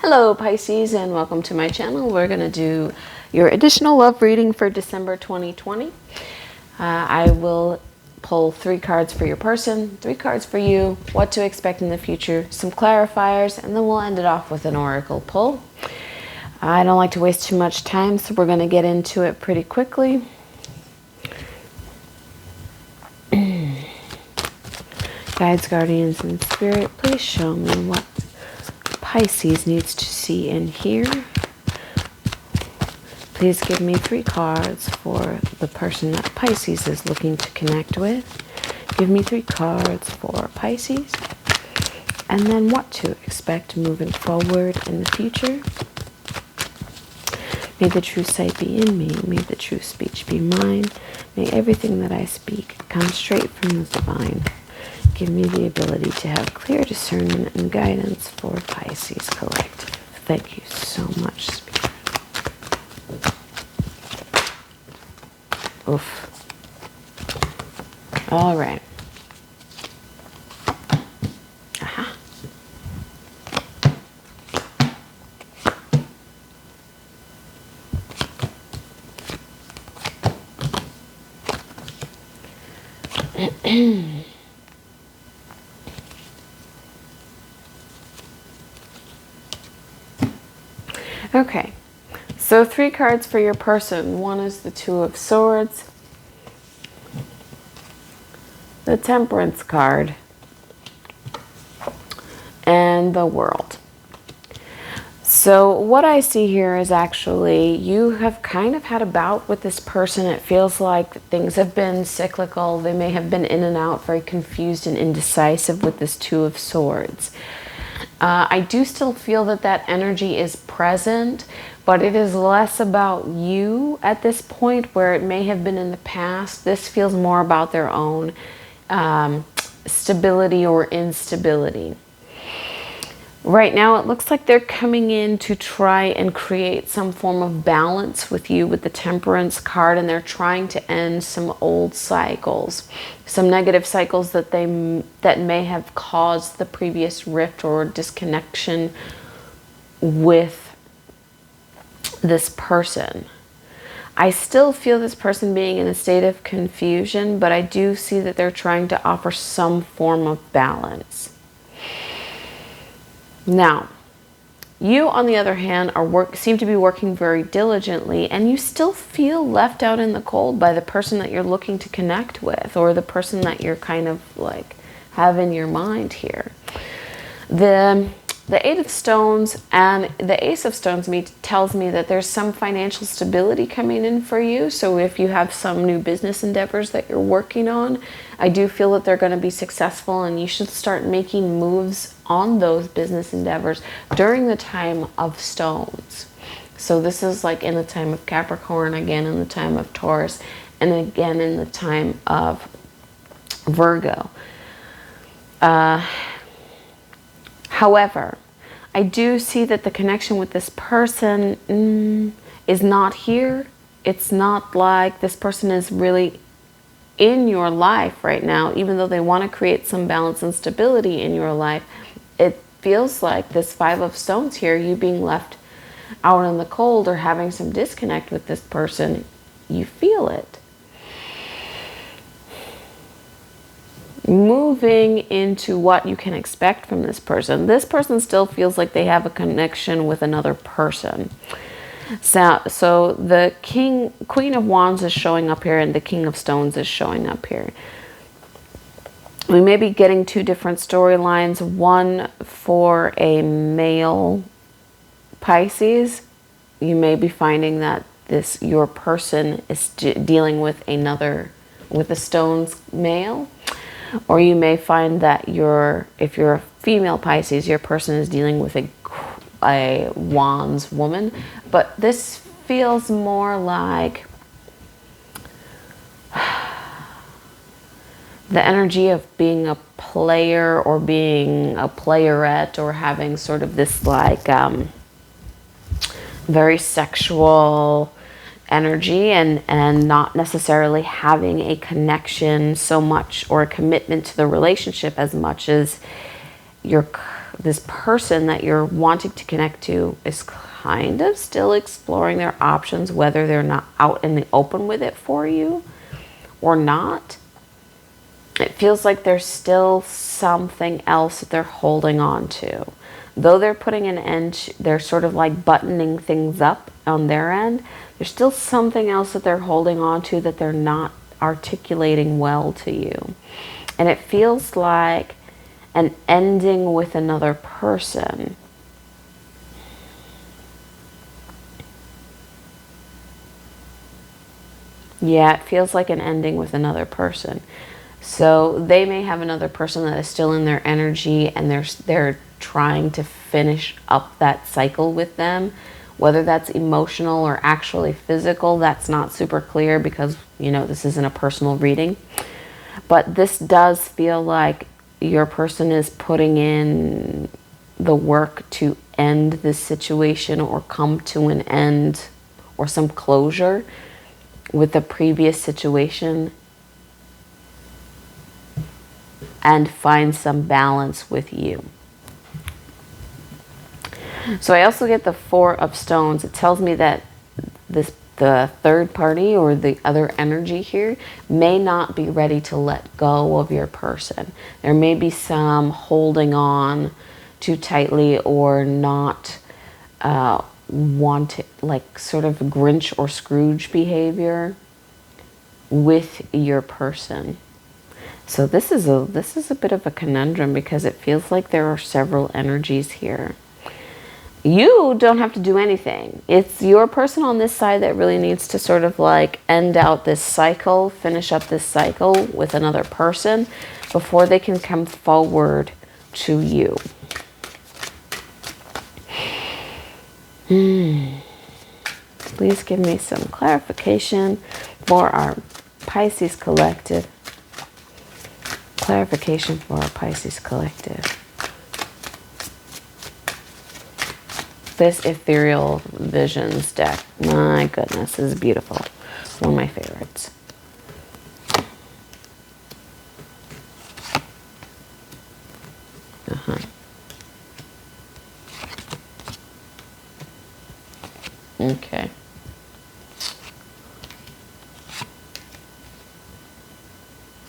Hello Pisces, and welcome to my channel. We're going to do your additional love reading for December 2020. I will pull 3 cards for your person, 3 cards for you, what to expect in the future, some clarifiers, and then we'll end it off with an oracle pull. I don't like to waste too much time, so we're going to get into it pretty quickly. Guides, guardians, and spirit, please show me what Pisces needs to see and hear. Please give me 3 cards for the person that Pisces is looking to connect with. Give me 3 cards for Pisces. And then what to expect moving forward in the future. May the true sight be in me. May the true speech be mine. May everything that I speak come straight from the divine. Give me the ability to have clear discernment and guidance for Pisces Collective. Thank you so much, Spirit. Oof. All right. Aha. Okay, so 3 cards for your person. One is the 2 of Swords, the Temperance card, and the World. So what I see here is actually you have kind of had a bout with this person. It feels like things have been cyclical. They may have been in and out, very confused and indecisive with this 2 of Swords. I do still feel that that energy is present, but it is less about you at this point where it may have been in the past. This feels more about their own stability or instability. Right now, it looks like they're coming in to try and create some form of balance with you with the Temperance card, and they're trying to end some old cycles, some negative cycles that may have caused the previous rift or disconnection with this person. I still feel this person being in a state of confusion, but I do see that they're trying to offer some form of balance. Now, you, on the other hand, seem to be working very diligently, and you still feel left out in the cold by the person that you're looking to connect with, or the person that you're kind of like have in your mind here. The 8 of Stones and the Ace of Stones tells me that there's some financial stability coming in for you. So if you have some new business endeavors that you're working on, I do feel that they're going to be successful, and you should start making moves on those business endeavors during the time of Stones. So this is like in the time of Capricorn, again in the time of Taurus, and again in the time of Virgo. However, I do see that the connection with this person is not here. It's not like this person is really in your life right now, even though they want to create some balance and stability in your life. It feels like this 5 of Stones here, you being left out in the cold or having some disconnect with this person, you feel it. Moving into what you can expect from this person. This person still feels like they have a connection with another person. So the Queen of Wands is showing up here, and the King of Stones is showing up here. We may be getting 2 different storylines. One for a male Pisces. You may be finding that your person is dealing with a Stones male. Or you may find that if you're a female Pisces, your person is dealing with a Wands woman. But this feels more like the energy of being a player or being a playerette, or having sort of this like very sexual energy, and not necessarily having a connection so much or a commitment to the relationship as much as you're this person that you're wanting to connect to is kind of still exploring their options, whether they're not out in the open with it for you or not. It feels like there's still something else that they're holding on to. Though they're putting an end, they're sort of like buttoning things up on their end, there's still something else that they're holding on to that they're not articulating well to you. And it feels like an ending with another person. Yeah, it feels like an ending with another person. So they may have another person that is still in their energy, and they're trying to finish up that cycle with them. Whether that's emotional or actually physical, that's not super clear because, you know, this isn't a personal reading. But this does feel like your person is putting in the work to end this situation or come to an end or some closure with the previous situation and find some balance with you. So I also get the Four of Stones. It tells me that the third party or the other energy here may not be ready to let go of your person. There may be some holding on too tightly or not wanting, like sort of Grinch or Scrooge behavior with your person. So this is a bit of a conundrum because it feels like there are several energies here. You don't have to do anything. It's your person on this side that really needs to sort of like end out this cycle, finish up this cycle with another person before they can come forward to you. Please give me some clarification for our Pisces collective. Clarification for our Pisces collective. This Ethereal Visions deck, my goodness, is beautiful. One of my favorites. Okay.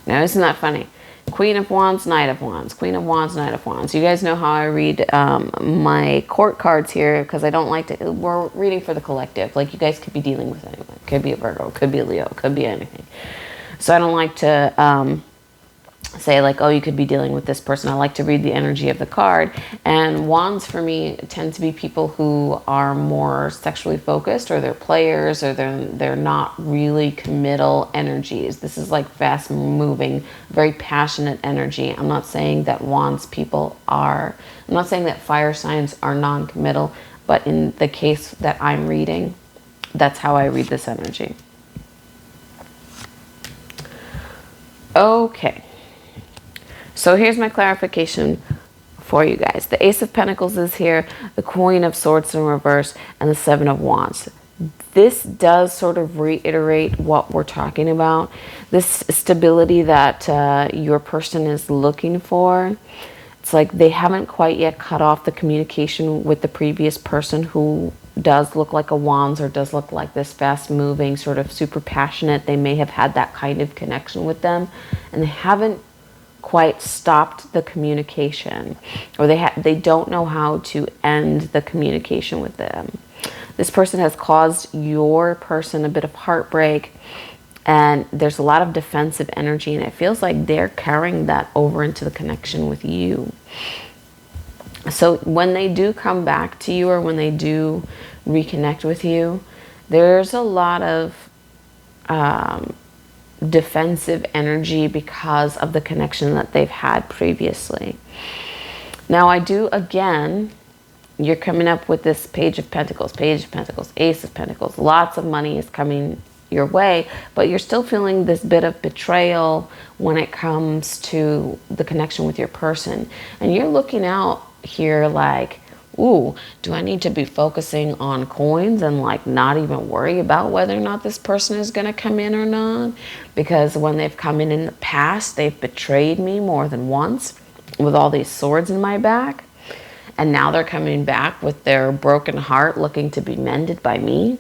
Now, isn't that funny? Queen of Wands, Knight of Wands, Queen of Wands, Knight of Wands. You guys know how I read my court cards here because I don't like to, we're reading for the collective. Like, you guys could be dealing with anyone. Could be a Virgo, could be a Leo, could be anything. So I don't like to say like, oh, you could be dealing with this person. I like to read the energy of the card. And wands for me tend to be people who are more sexually focused, or they're players, or they're not really committal energies. This is like fast moving, very passionate energy. I'm not saying that wands people are, I'm not saying that fire signs are non-committal, but in the case that I'm reading, that's how I read this energy. Okay. So here's my clarification for you guys. The Ace of Pentacles is here, the Queen of Swords in reverse, and the Seven of Wands. This does sort of reiterate what we're talking about. This stability that your person is looking for. It's like they haven't quite yet cut off the communication with the previous person who does look like a Wands, or does look like this fast moving, sort of super passionate. They may have had that kind of connection with them, and they haven't quite stopped the communication, or they don't know how to end the communication with them. This person has caused your person a bit of heartbreak, and there's a lot of defensive energy, and it feels like they're carrying that over into the connection with you. So when they do come back to you, or when they do reconnect with you, there's a lot of defensive energy because of the connection that they've had previously. Now I do, again, you're coming up with this Page of Pentacles, Ace of Pentacles. Lots of money is coming your way, but you're still feeling this bit of betrayal when it comes to the connection with your person. And you're looking out here like, ooh, do I need to be focusing on coins and like not even worry about whether or not this person is going to come in or not? Because when they've come in the past, they've betrayed me more than once with all these swords in my back. and now they're coming back with their broken heart looking to be mended by me.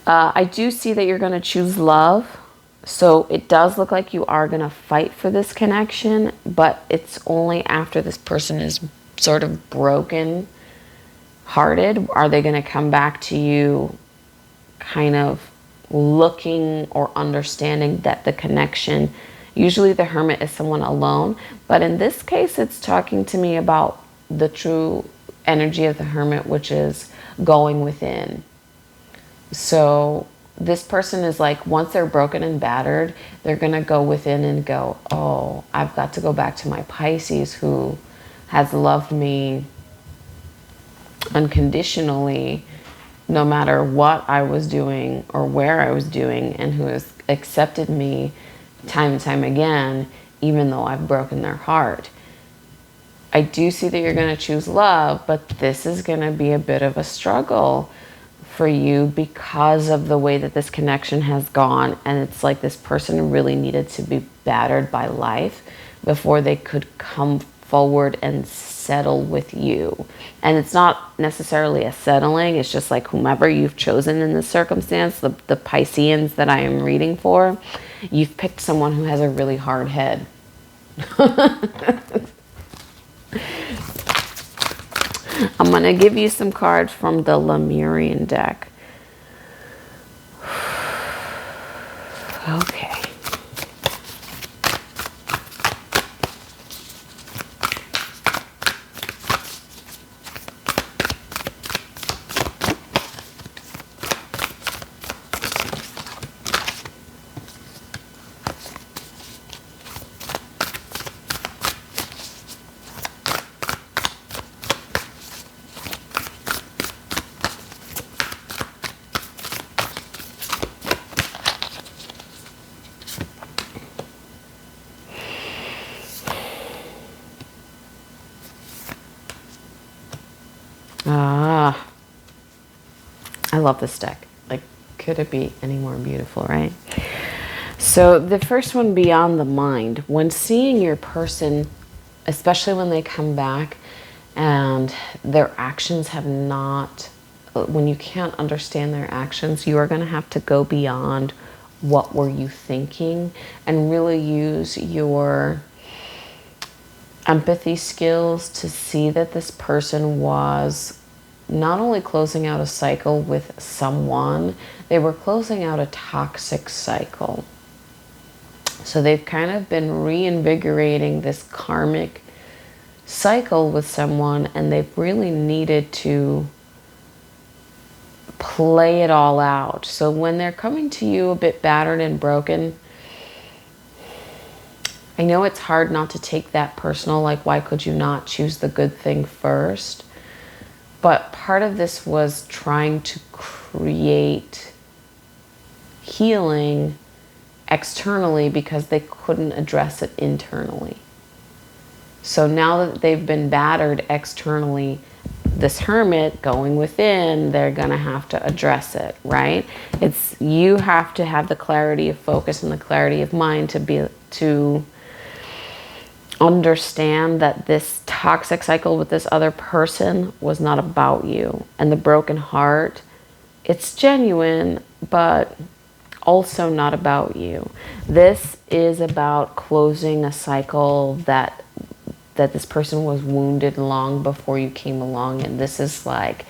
I do see that you're going to choose love. So it does look like you are going to fight for this connection, but it's only after this person is sort of broken hearted are they going to come back to you kind of looking or understanding that the connection, usually the Hermit is someone alone, but in this case it's talking to me about the true energy of the Hermit, which is going within. So this person is like, once they're broken and battered, they're going to go within and go, oh, I've got to go back to my Pisces who has loved me unconditionally, no matter what I was doing or where I was doing, and who has accepted me time and time again, even though I've broken their heart. I do see that you're going to choose love, but this is going to be a bit of a struggle for you because of the way that this connection has gone. And it's like this person really needed to be battered by life before they could come forward and settle with you. And it's not necessarily a settling, it's just like whomever you've chosen in this circumstance, the Pisceans that I am reading for, you've picked someone who has a really hard head. I'm going to give you some cards from the Lemurian deck. Okay. I love this deck. Like, could it be any more beautiful, right? So the first one, beyond the mind. When seeing your person, especially when they come back and their actions have not, when you can't understand their actions, you are going to have to go beyond what were you thinking and really use your empathy skills to see that this person was not only closing out a cycle with someone, they were closing out a toxic cycle. So they've kind of been reinvigorating this karmic cycle with someone, and they've really needed to play it all out. So when they're coming to you a bit battered and broken, I know it's hard not to take that personal, like, why could you not choose the good thing first? But part of this was trying to create healing externally because they couldn't address it internally. So now that they've been battered externally, this Hermit going within, they're going to have to address it, right? It's, you have to have the clarity of focus and the clarity of mind to understand that this toxic cycle with this other person was not about you. And the broken heart, it's genuine, but also not about you. This is about closing a cycle that this person was wounded long before you came along. And this is like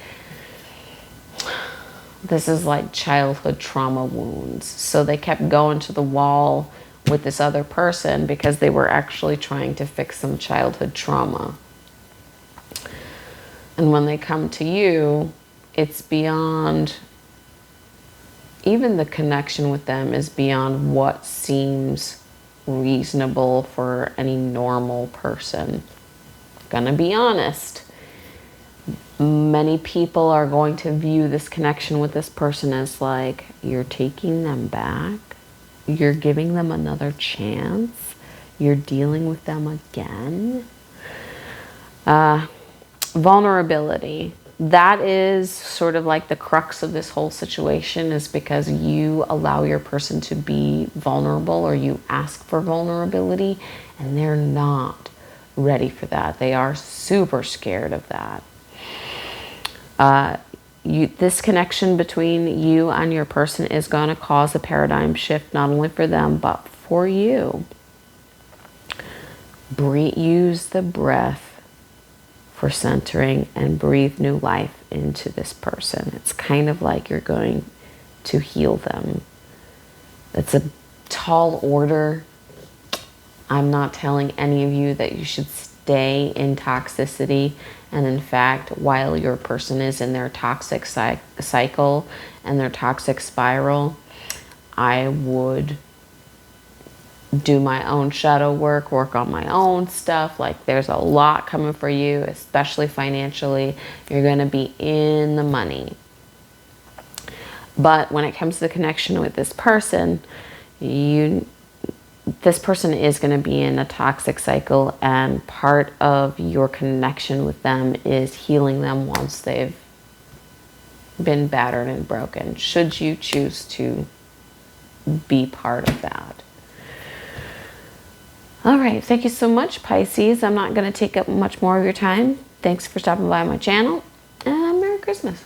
childhood trauma wounds. So they kept going to the wall with this other person because they were actually trying to fix some childhood trauma. And when they come to you, it's beyond, even the connection with them is beyond what seems reasonable for any normal person. Gonna be honest. Many people are going to view this connection with this person as like, you're taking them back. You're giving them another chance. You're dealing with them again. Vulnerability. That is sort of like the crux of this whole situation, is because you allow your person to be vulnerable, or you ask for vulnerability, and they're not ready for that. They are super scared of that. This connection between you and your person is going to cause a paradigm shift, not only for them, but for you. Use the breath for centering and breathe new life into this person. It's kind of like you're going to heal them. It's a tall order. I'm not telling any of you that you should stay in toxicity. And in fact, while your person is in their toxic cycle and their toxic spiral, I would do my own shadow work on my own stuff. Like, there's a lot coming for you, especially financially. You're going to be in the money. But when it comes to the connection with this person, this person is going to be in a toxic cycle, and part of your connection with them is healing them once they've been battered and broken, should you choose to be part of that. All right, thank you so much, Pisces. I'm not going to take up much more of your time. Thanks for stopping by my channel, and Merry Christmas.